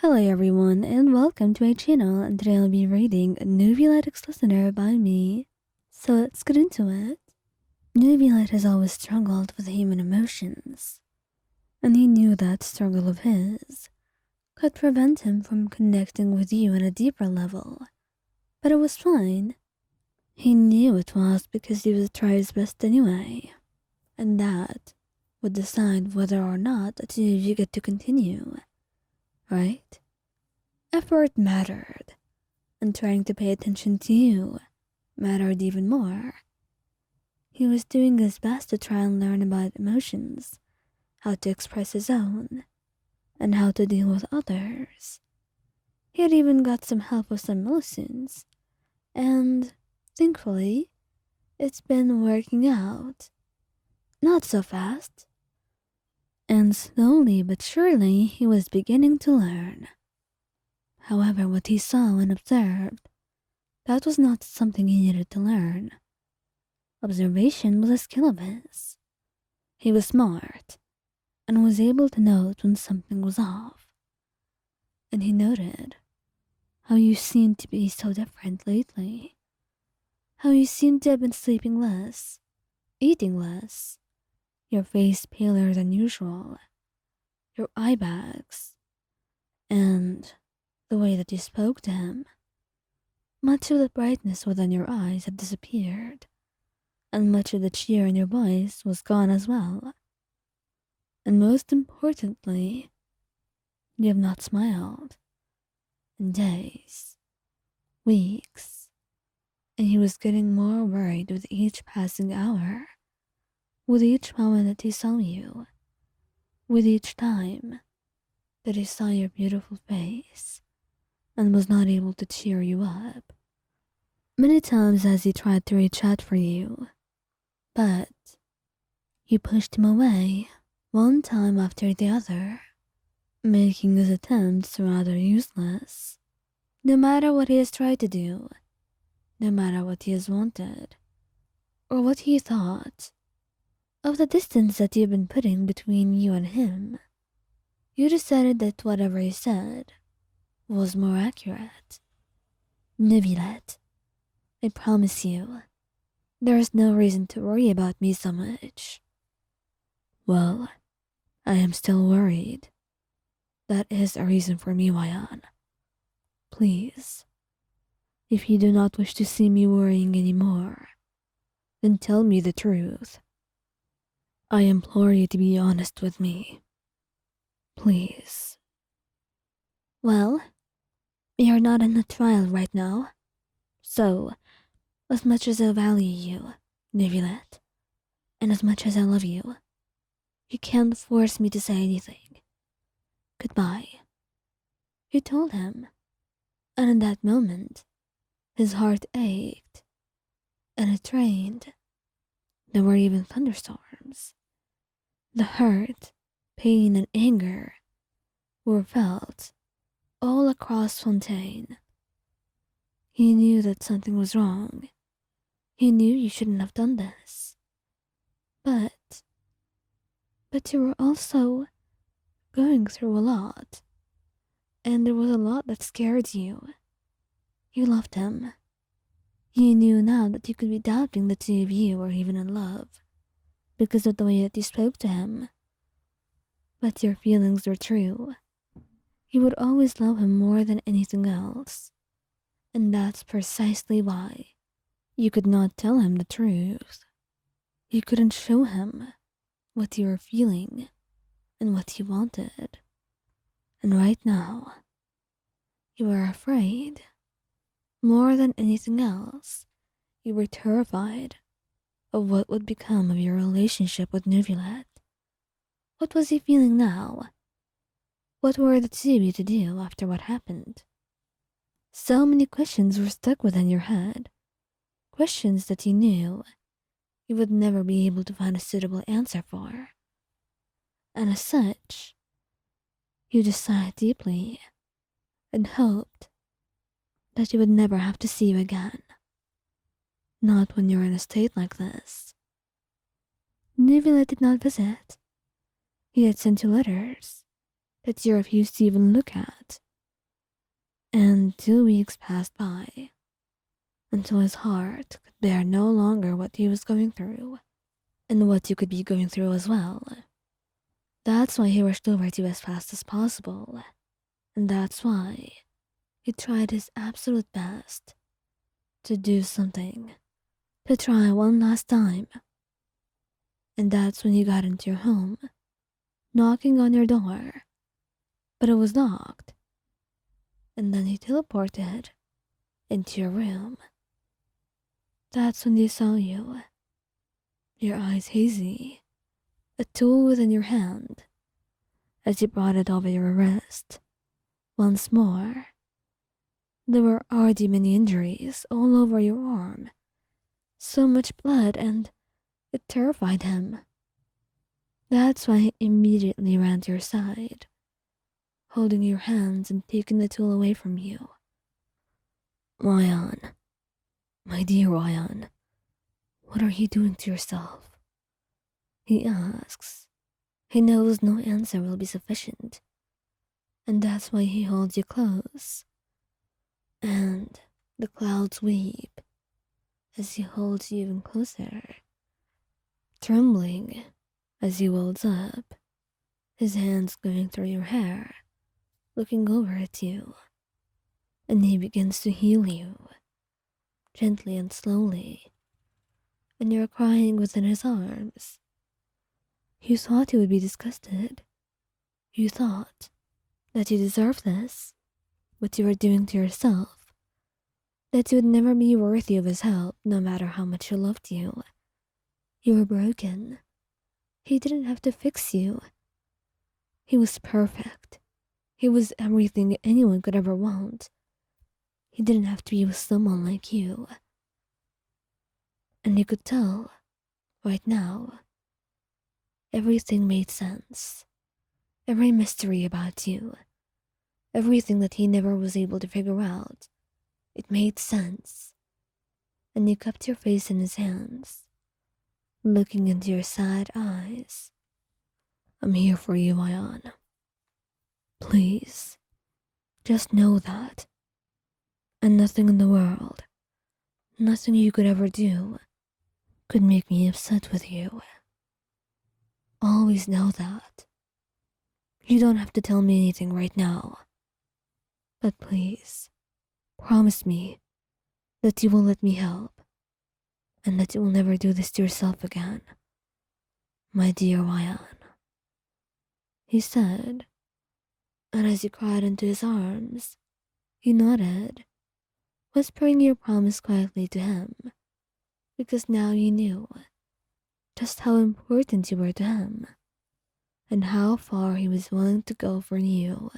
Hello everyone and welcome to my channel, and today I'll be reading Neuvillette Listener by me. So let's get into it. Neuvillette has always struggled with human emotions, and he knew that struggle of his could prevent him from connecting with you on a deeper level. But it was fine. He knew it was because he would try his best anyway, and that would decide whether or not the two of you get to continue, right? Effort mattered, and trying to pay attention to you mattered even more. He was doing his best to try and learn about emotions, how to express his own, and how to deal with others. He had even got some help with some lessons, and thankfully, it's been working out. Not so fast. And slowly but surely, he was beginning to learn. However, what he saw and observed, that was not something he needed to learn. Observation was a skill of his. He was smart and was able to note when something was off. And he noted how you seemed to be so different lately. How you seemed to have been sleeping less, eating less, your face paler than usual, your eye bags, and the way that you spoke to him. Much of the brightness within your eyes had disappeared, and much of the cheer in your voice was gone as well. And most importantly, you have not smiled in days, weeks, and he was getting more worried with each passing hour, with each moment that he saw you, with each time that he saw your beautiful face and was not able to cheer you up. Many times as he tried to reach out for you, but you pushed him away one time after the other, making his attempts rather useless. No matter what he has tried to do, no matter what he has wanted, or what he thought of the distance that you've been putting between you and him, you decided that whatever he said was more accurate. Neuvillette, I promise you, there is no reason to worry about me so much. Well, I am still worried. That is a reason for me, Wayan. Please, if you do not wish to see me worrying anymore, then tell me the truth. I implore you to be honest with me. Please. Well, we are not in a trial right now, so as much as I value you, Neuvillette, and as much as I love you, you can't force me to say anything. Goodbye. You told him, and in that moment, his heart ached, and it rained. There were even thunderstorms. The hurt, pain, and anger were felt all across Fontaine. He knew that something was wrong. He knew you shouldn't have done this. But you were also going through a lot, and there was a lot that scared you. You loved him. You knew now that you could be doubting the two of you were even in love because of the way that you spoke to him. But your feelings were true. You would always love him more than anything else, and that's precisely why you could not tell him the truth. You couldn't show him what you were feeling and what you wanted. And right now, you are afraid. More than anything else, you were terrified of what would become of your relationship with Neuvillette. What was he feeling now? What were the two of you to do after what happened? So many questions were stuck within your head. Questions that you knew you would never be able to find a suitable answer for. And as such, you just sighed deeply and hoped that you would never have to see you again. Not when you're in a state like this. Neuvillette did not visit. He had sent you letters that you refused to even look at. And 2 weeks passed by until his heart could bear no longer what he was going through and what you could be going through as well. That's why he rushed over to you as fast as possible. And that's why he tried his absolute best to do something, to try one last time. And that's when you got into your home, knocking on your door. But it was locked. And then he teleported into your room. That's when they saw you, your eyes hazy, a tool within your hand, as you brought it over your wrist. Once more, there were already many injuries all over your arm, so much blood, and it terrified him. That's why he immediately ran to your side, holding your hands and taking the tool away from you. Ryan, my dear Ryan, what are you doing to yourself? He asks. He knows no answer will be sufficient, and that's why he holds you close. And the clouds weep as he holds you even closer, trembling as he holds up, his hands going through your hair, looking over at you. And he begins to heal you, gently and slowly, and you're crying within his arms. You thought you would be disgusted. You thought that you deserved this, what you were doing to yourself, that you would never be worthy of his help no matter how much he loved you. You were broken. He didn't have to fix you. He was perfect. He was everything anyone could ever want. He didn't have to be with someone like you. And you could tell, right now, everything made sense. Every mystery about you, everything that he never was able to figure out, it made sense. And you kept your face in his hands, looking into your sad eyes. I'm here for you, Ayan. Please, just know that. And nothing in the world, nothing you could ever do, could make me upset with you. Always know that. You don't have to tell me anything right now. But please, promise me that you will let me help, and that you will never do this to yourself again. My dear Ryan, he said, and as you cried into his arms, you nodded, whispering your promise quietly to him, because now you knew just how important you were to him, and how far he was willing to go for you.